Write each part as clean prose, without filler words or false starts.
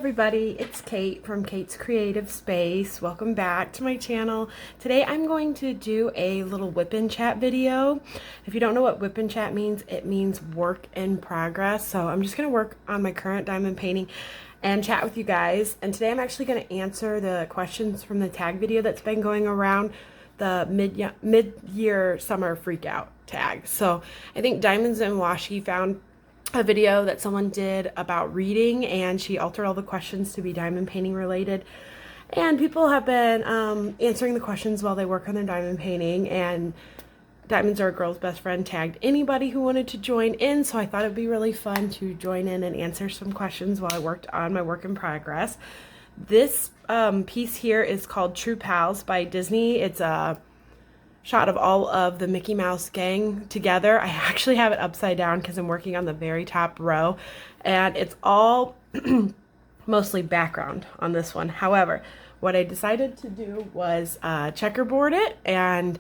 everybody, it's Kate from Kate's Creative Space. Welcome back to my channel. Today I'm going to do a little whip and chat video. If you don't know what whip and chat means, it means work in progress. So I'm just going to work on my current diamond painting and chat with you guys. And today I'm actually going to answer the questions from the tag video that's been going around, the mid-year summer freakout tag. So I think Diamonds and Washi found a video that someone did about reading, and she altered all the questions to be diamond painting related, and people have been answering the questions while they work on their diamond painting. And Diamonds Are a Girl's Best Friend tagged anybody who wanted to join in, so I thought it'd be really fun to join in and answer some questions while I worked on my work in progress. This piece here is called True Pals by Disney. It's a shot of all of the Mickey Mouse gang together. I actually have it upside down because I'm working on the very top row, and it's all mostly background on this one. However, what I decided to do was checkerboard it and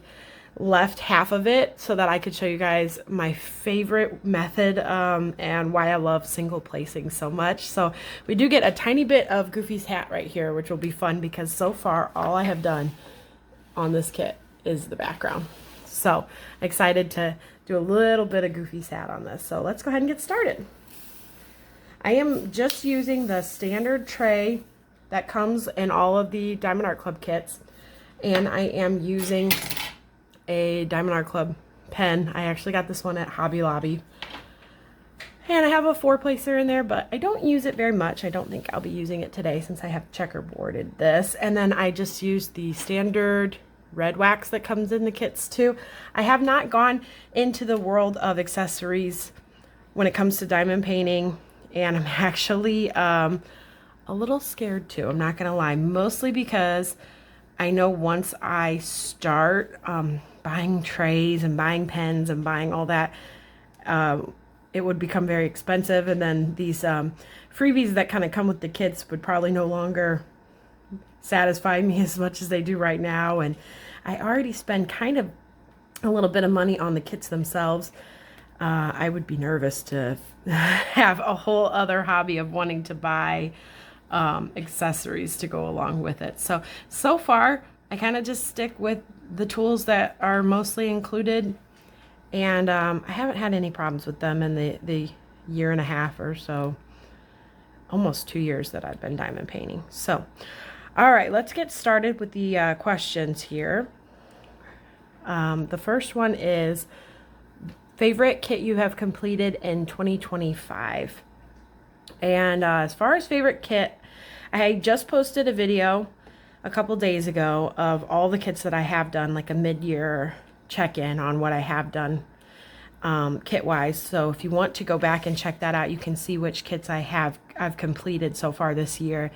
left half of it so that I could show you guys my favorite method and why I love single placing so much. So we do get a tiny bit of Goofy's hat right here, which will be fun because so far all I have done on this kit is the background. So excited to do a little bit of Goofy's hat on this. So let's go ahead and get started. I am just using the standard tray that comes in all of the Diamond Art Club kits, and I am using a Diamond Art Club pen. I actually got this one at Hobby Lobby, and I have a 4-placer in there, but I don't use it very much. I don't think I'll be using it today since I have checkerboarded this. And then I just used the standard red wax that comes in the kits too. I have not gone into the world of accessories when it comes to diamond painting, and I'm actually a little scared too. I'm not gonna lie, mostly because I know once I start buying trays and buying pens and buying all that, it would become very expensive, and then these freebies that kind of come with the kits would probably no longer satisfy me as much as they do right now. And I already spend kind of a little bit of money on the kits themselves. I would be nervous to have a whole other hobby of wanting to buy accessories to go along with it. So far I kind of just stick with the tools that are mostly included, and I haven't had any problems with them in the year and a half or so, almost 2 years that I've been diamond painting. So all right, let's get started with the questions here. The first one is, favorite kit you have completed in 2025. And as far as favorite kit, I just posted a video a couple days ago of all the kits that I have done, like a mid-year check-in on what I have done kit-wise. So if you want to go back and check that out, you can see which kits I've completed so far this year.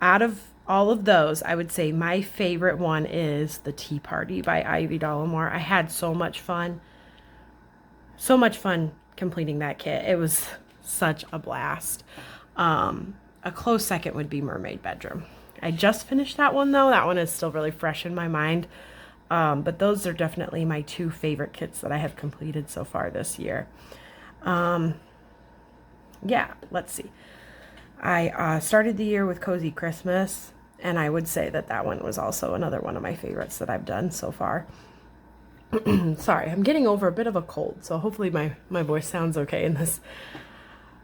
Out of all of those, I would say my favorite one is the Tea Party by Ivy Dollamore. I had so much fun completing that kit. It was such a blast. A close second would be Mermaid Bedroom. I just finished that one though. That one is still really fresh in my mind. But those are definitely my two favorite kits that I have completed so far this year. Yeah, let's see. I started the year with Cozy Christmas, and I would say that one was also another one of my favorites that I've done so far. Sorry, I'm getting over a bit of a cold, so hopefully my voice sounds okay in this.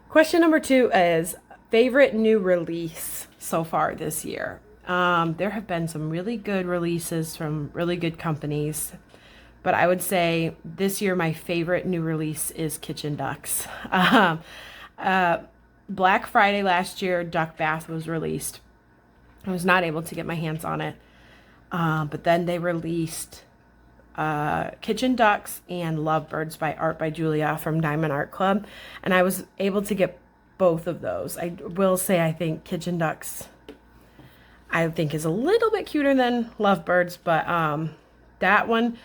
Question number 2 is favorite new release so far this year. There have been some really good releases from really good companies, but I would say this year my favorite new release is Kitchen Ducks. Black Friday last year, Duck Bath was released. I was not able to get my hands on it, but then they released Kitchen Ducks and Lovebirds by Art by Julia from Diamond Art Club, and I was able to get both of those. I will say I think Kitchen Ducks is a little bit cuter than Lovebirds, but that one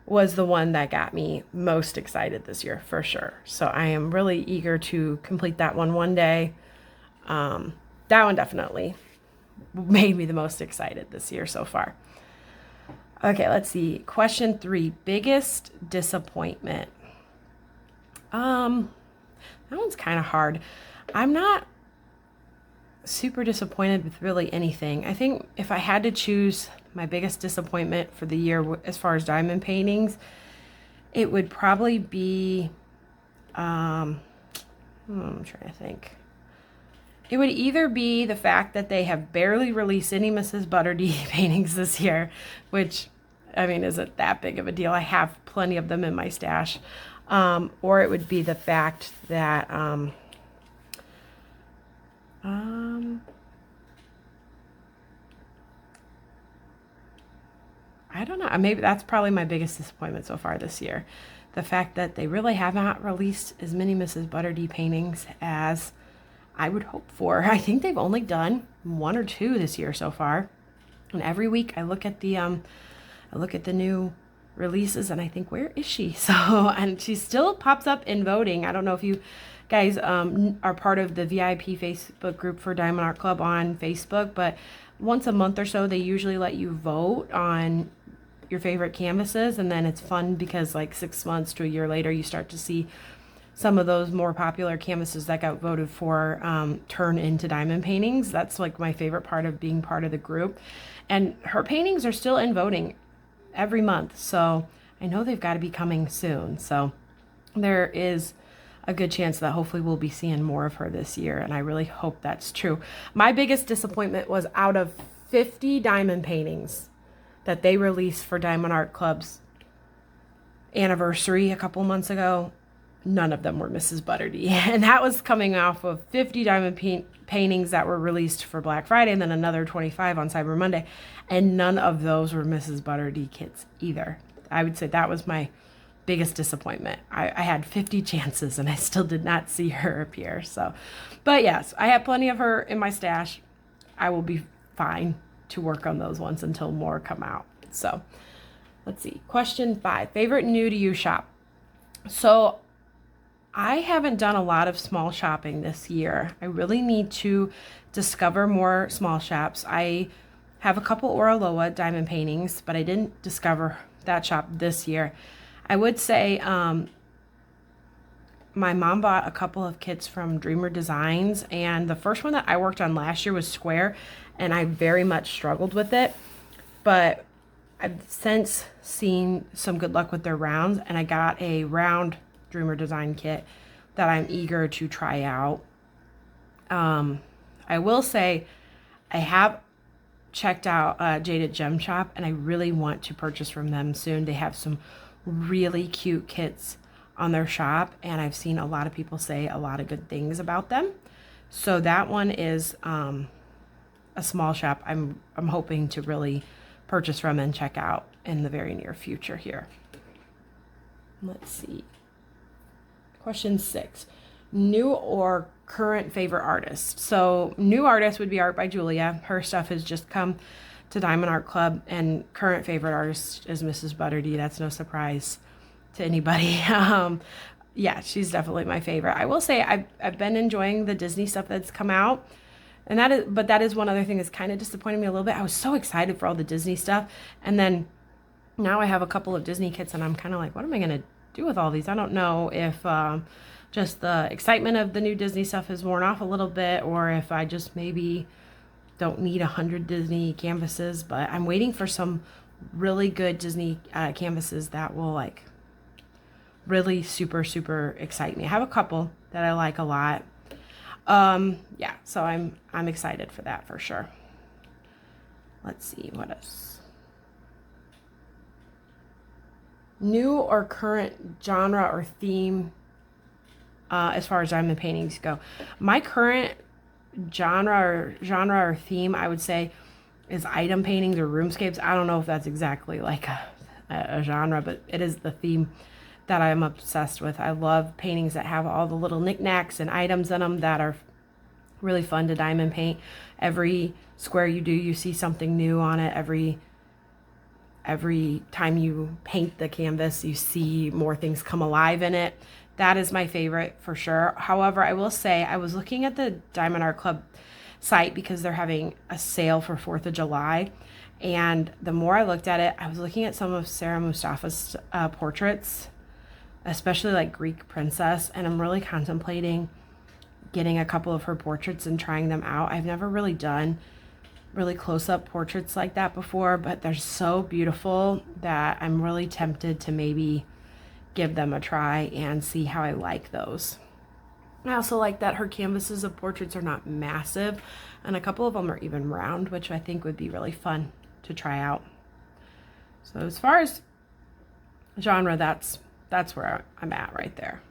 was the one that got me most excited this year for sure. So I am really eager to complete that one day. That one definitely made me the most excited this year so far. Okay, let's see. Question 3, biggest disappointment. That one's kind of hard. I'm not super disappointed with really anything. I think if I had to choose my biggest disappointment for the year as far as diamond paintings, it would probably be, I'm trying to think. It would either be the fact that they have barely released any Mrs. Butterdy paintings this year, which, I mean, isn't that big of a deal. I have plenty of them in my stash. Or it would be the fact that, I don't know. Maybe that's probably my biggest disappointment so far this year. The fact that they really have not released as many Mrs. Butterdy paintings as I would hope for. I think they've only done 1 or 2 this year so far. And every week I look at the new releases and I think, where is she? So, and she still pops up in voting. I don't know if you guys are part of the VIP Facebook group for Diamond Art Club on Facebook, but once a month or so they usually let you vote on your favorite canvases, and then it's fun because like 6 months to a year later you start to see some of those more popular canvases that got voted for turn into diamond paintings. That's like my favorite part of being part of the group. And her paintings are still in voting every month, so I know they've got to be coming soon. So there is a good chance that hopefully we'll be seeing more of her this year, and I really hope that's true. My biggest disappointment was out of 50 diamond paintings that they released for Diamond Art Club's anniversary a couple months ago, none of them were Mrs. Butterdy. And that was coming off of 50 diamond paintings that were released for Black Friday and then another 25 on Cyber Monday. And none of those were Mrs. Butterdy kits either. I would say that was my biggest disappointment. I had 50 chances and I still did not see her appear. So, but yes, I have plenty of her in my stash. I will be fine to work on those ones until more come out. So let's see. Question 5, favorite new to you shop. So I haven't done a lot of small shopping this year. I really need to discover more small shops. I have a couple Oraloa diamond paintings, but I didn't discover that shop this year. I would say my mom bought a couple of kits from Dreamer Designs, and the first one that I worked on last year was square, and I very much struggled with it. But I've since seen some good luck with their rounds, and I got a round Dreamer Design kit that I'm eager to try out. I will say I have checked out Jaded Gem Shop, and I really want to purchase from them soon. They have some really cute kits on their shop, and I've seen a lot of people say a lot of good things about them. So that one is a small shop I'm hoping to really purchase from and check out in the very near future here. Let's see. Question 6, new or current favorite artist. So new artist would be Art by Julia. Her stuff has just come to Diamond Art Club, and current favorite artist is Mrs. Butterdy. That's no surprise to anybody. Yeah, she's definitely my favorite. I will say I've been enjoying the Disney stuff that's come out, and that is one other thing that's kind of disappointed me a little bit. I was so excited for all the Disney stuff, and then now I have a couple of Disney kits, and I'm kind of like, what am I gonna do with all these? I don't know if just the excitement of the new Disney stuff has worn off a little bit, or if I just maybe don't need 100 Disney canvases. But I'm waiting for some really good Disney canvases that will like really super excite me. I have a couple that I like a lot. Yeah, so I'm excited for that for sure. Let's see what else. New or current genre or theme as far as diamond paintings go. My current genre or theme, I would say, is item paintings or roomscapes. I don't know if that's exactly like a genre, but it is the theme that I'm obsessed with. I love paintings that have all the little knickknacks and items in them that are really fun to diamond paint. Every square you do, you see something new on it. Every time you paint the canvas, you see more things come alive in it. That is my favorite for sure. However, I will say I was looking at the Diamond Art Club site because they're having a sale for 4th of July. And the more I looked at it, I was looking at some of Sarah Mustafa's portraits, especially like Greek princess. And I'm really contemplating getting a couple of her portraits and trying them out. I've never really done really close-up portraits like that before, but they're so beautiful that I'm really tempted to maybe give them a try and see how I like those. I also like that her canvases of portraits are not massive, and a couple of them are even round, which I think would be really fun to try out. So as far as genre, that's where I'm at right there.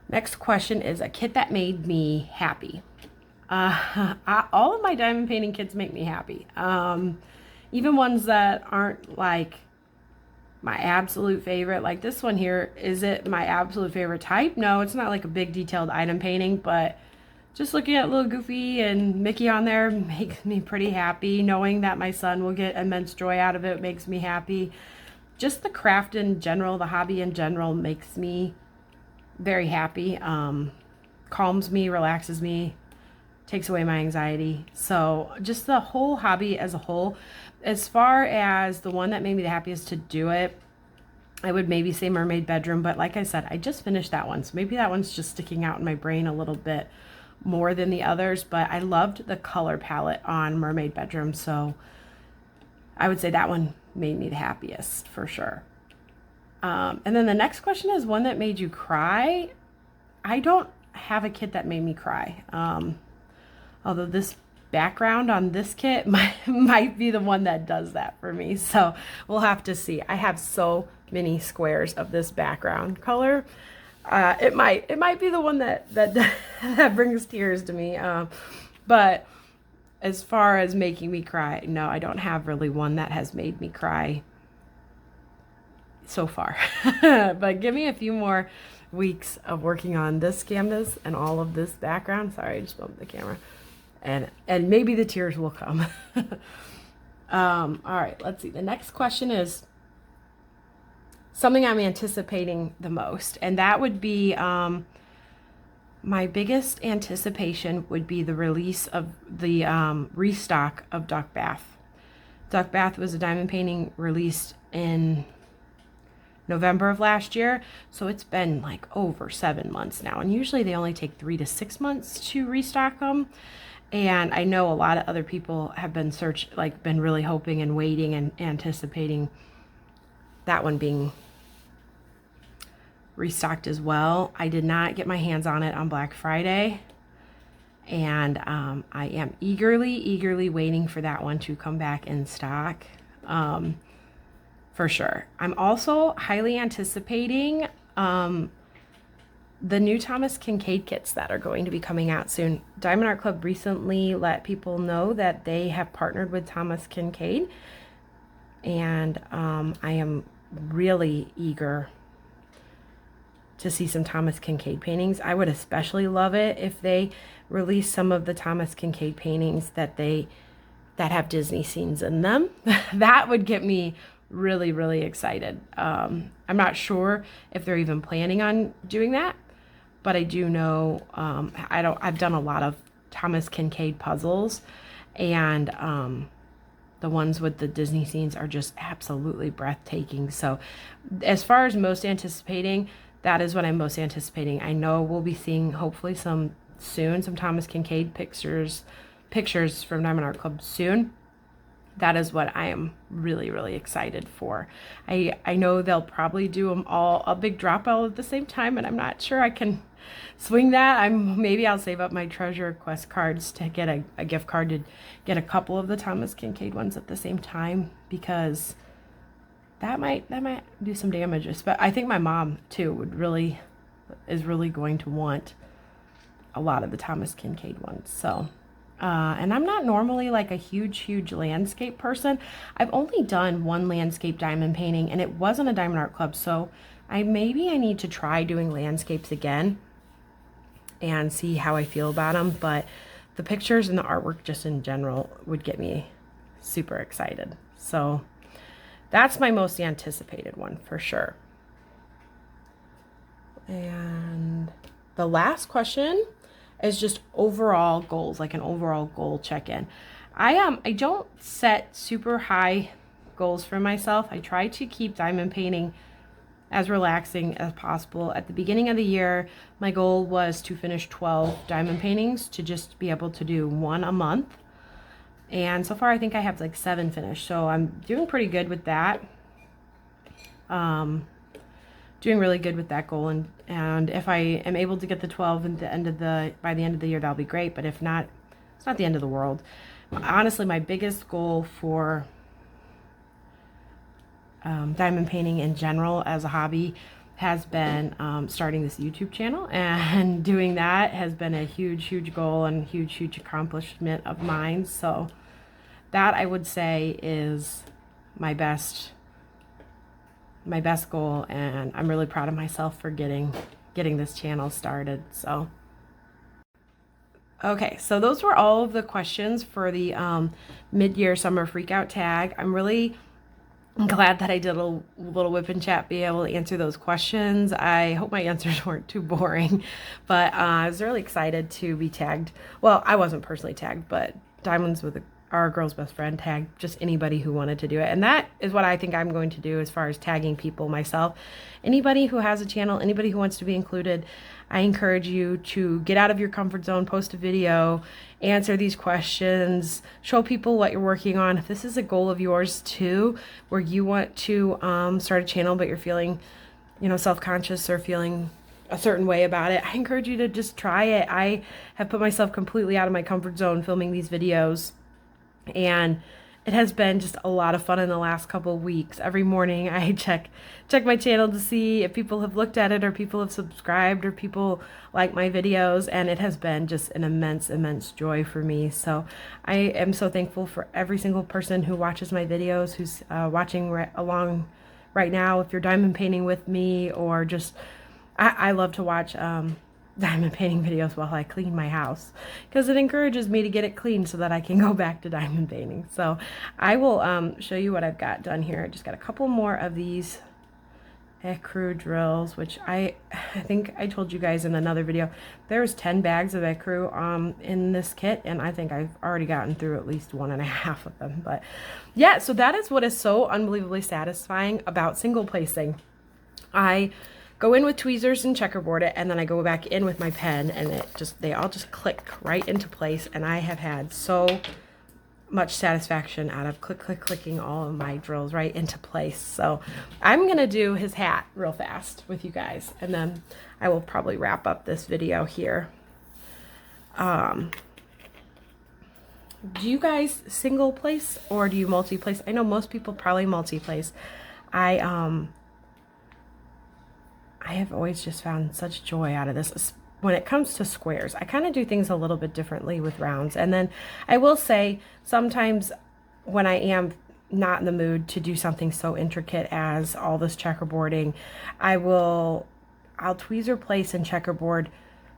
Next question is a kit that made me happy. All of my diamond painting kits make me happy. Even ones that aren't like my absolute favorite. Like this one here, is it my absolute favorite type? No, it's not like a big detailed item painting, but just looking at little Goofy and Mickey on there makes me pretty happy. Knowing that my son will get immense joy out of it makes me happy. Just the craft in general, the hobby in general makes me very happy. Calms me, relaxes me, takes away my anxiety. So just the whole hobby as a whole. As far as the one that made me the happiest to do it, I would maybe say Mermaid Bedroom, but like I said, I just finished that one, so maybe that one's just sticking out in my brain a little bit more than the others. But I loved the color palette on Mermaid Bedroom, so I would say that one made me the happiest for sure. And then the next question is one that made you cry. I don't have a kit that made me cry. Although this background on this kit might be the one that does that for me. So we'll have to see. I have so many squares of this background color. It might be the one that that brings tears to me. But as far as making me cry, no, I don't have really one that has made me cry so far. But give me a few more weeks of working on this canvas and all of this background. Sorry, I just bumped the camera. And maybe the tears will come. All right, let's see. The next question is something I'm anticipating the most, and that would be my biggest anticipation would be the release of the restock of Duck Bath. Duck Bath was a diamond painting released in November of last year, so it's been like over 7 months now, and usually they only take 3 to 6 months to restock them. And I know a lot of other people have been been really hoping and waiting and anticipating that one being restocked as well. I did not get my hands on it on Black Friday, and I am eagerly waiting for that one to come back in stock, for sure. I'm also highly anticipating the new Thomas Kincaid kits that are going to be coming out soon. Diamond Art Club recently let people know that they have partnered with Thomas Kincaid, and I am really eager to see some Thomas Kincaid paintings. I would especially love it if they release some of the Thomas Kincaid paintings that have Disney scenes in them. That would get me really excited. I'm not sure if they're even planning on doing that, but I do know I've done a lot of Thomas Kincaid puzzles, and the ones with the Disney scenes are just absolutely breathtaking. So as far as most anticipating, that is what I'm most anticipating. I know we'll be seeing hopefully some Thomas Kincaid pictures from Diamond Art Club soon. That is what I am really excited for. I know they'll probably do them all a big drop all at the same time, and I'm not sure I can swing that. Maybe I'll save up my treasure request cards to get a gift card to get a couple of the Thomas Kincaid ones at the same time, because that might do some damage. But I think my mom too is really going to want a lot of the Thomas Kincaid ones. So and I'm not normally like a huge landscape person. I've only done one landscape diamond painting, and it wasn't a Diamond Art Club, so maybe I need to try doing landscapes again and see how I feel about them. But the pictures and the artwork just in general would get me super excited. So that's my most anticipated one for sure. And the last question is just overall goals, like an overall goal check-in. I don't set super high goals for myself. I try to keep diamond painting as relaxing as possible. At the beginning of the year, my goal was to finish 12 diamond paintings, to just be able to do one a month. And so far, I think I have like 7 finished. So I'm doing pretty good with that. Doing really good with that goal. And if I am able to get the 12 at the end of by the end of the year, that'll be great. But if not, it's not the end of the world. Honestly, my biggest goal for diamond painting in general as a hobby has been starting this YouTube channel, and doing that has been a huge goal and huge accomplishment of mine. So that, I would say, is my best goal, and I'm really proud of myself for getting this channel started. So okay, so those were all of the questions for the mid-year summer freakout tag. I'm really glad that I did a little whip and chat, be able to answer those questions. I hope my answers weren't too boring, but I was really excited to be tagged. Well, I wasn't personally tagged, but Diamonds with our girl's best friend tagged just anybody who wanted to do it. And that is what I think I'm going to do as far as tagging people myself. Anybody who has a channel, anybody who wants to be included, I encourage you to get out of your comfort zone, post a video, answer these questions, show people what you're working on. If this is a goal of yours too, where you want to start a channel, but you're feeling, self-conscious or feeling a certain way about it, I encourage you to just try it. I have put myself completely out of my comfort zone filming these videos, and it has been just a lot of fun in the last couple of weeks. Every morning I check my channel to see if people have looked at it, or people have subscribed, or people like my videos, and it has been just an immense joy for me. So I am so thankful for every single person who watches my videos, who's watching along right now. If you're diamond painting with me, or just I love to watch diamond painting videos while I clean my house, because it encourages me to get it clean so that I can go back to diamond painting. So I will show you what I've got done here. I just got a couple more of these ecru drills, which I think I told you guys in another video, there's 10 bags of ecru in this kit, and I think I've already gotten through at least 1.5 of them. But yeah, so that is what is so unbelievably satisfying about single placing. I go in with tweezers and checkerboard it, and then I go back in with my pen, and they all just click right into place. And I have had so much satisfaction out of clicking all of my drills right into place. So I'm gonna do his hat real fast with you guys, and then I will probably wrap up this video here. Do you guys single place, or do you multi-place? I know most people probably multi-place. I have always just found such joy out of this. When it comes to squares, I kind of do things a little bit differently with rounds. And then I will say, sometimes when I am not in the mood to do something so intricate as all this checkerboarding, I'll tweezer place and checkerboard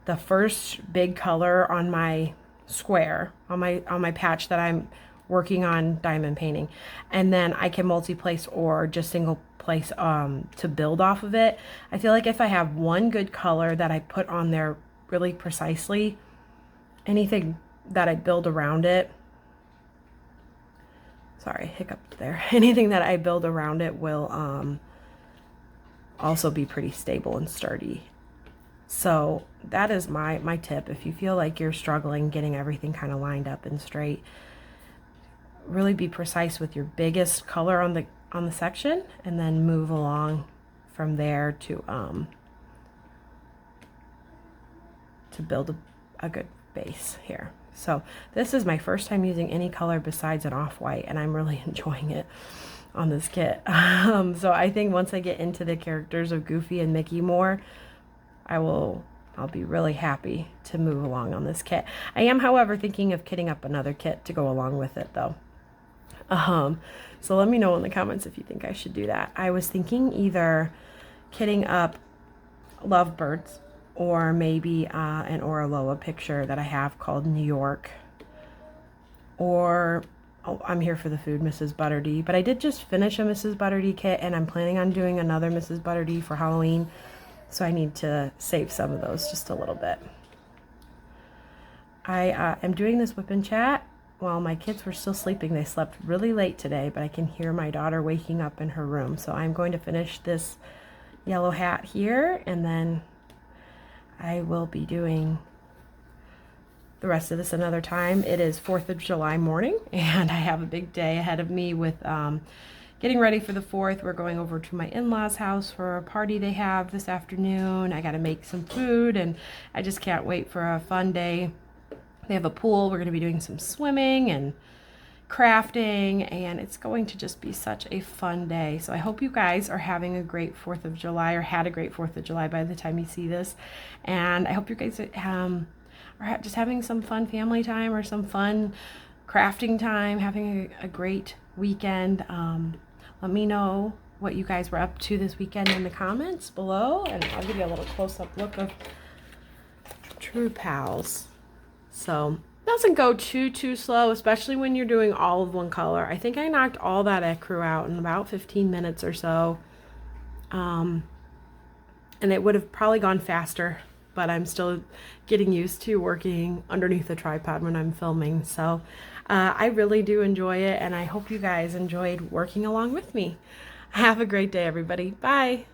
the first big color on my square, on my patch that I'm working on diamond painting, and then I can multi-place or just single place to build off of it. I feel like if I have one good color that I put on there really precisely, anything that I build around it, sorry, hiccup there, anything that I build around it will also be pretty stable and sturdy. So that is my tip. If you feel like you're struggling getting everything kind of lined up and straight, really be precise with your biggest color on the section, and then move along from there to build a good base here. So this is my first time using any color besides an off-white, and I'm really enjoying it on this kit. So I think once I get into the characters of Goofy and Mickey more, I'll be really happy to move along on this kit. I am, however, thinking of kitting up another kit to go along with it, though. So let me know in the comments if you think I should do that. I was thinking either kitting up lovebirds, or maybe an Oraloa picture that I have called New York, or I'm here for the food, Mrs. Butterdee. But I did just finish a Mrs. Butterdee kit, and I'm planning on doing another Mrs. Butterdee for Halloween, so I need to save some of those just a little bit. I am doing this whip and chat while my kids were still sleeping. They slept really late today, but I can hear my daughter waking up in her room. So I'm going to finish this yellow hat here, and then I will be doing the rest of this another time. It is 4th of July morning, and I have a big day ahead of me with getting ready for the 4th. We're going over to my in-laws' house for a party they have this afternoon. I got to make some food, and I just can't wait for a fun day. They have a pool. We're going to be doing some swimming and crafting, and it's going to just be such a fun day. So I hope you guys are having a great 4th of July, or had a great 4th of July by the time you see this. And I hope you guys are just having some fun family time or some fun crafting time, having a great weekend. Let me know what you guys were up to this weekend in the comments below, and I'll give you a little close-up look of True Pals. So doesn't go too slow, especially when you're doing all of one color. I think I knocked all that ecru out in about 15 minutes or so. And it would have probably gone faster, but I'm still getting used to working underneath the tripod when I'm filming. So I really do enjoy it, and I hope you guys enjoyed working along with me. Have a great day, everybody. Bye.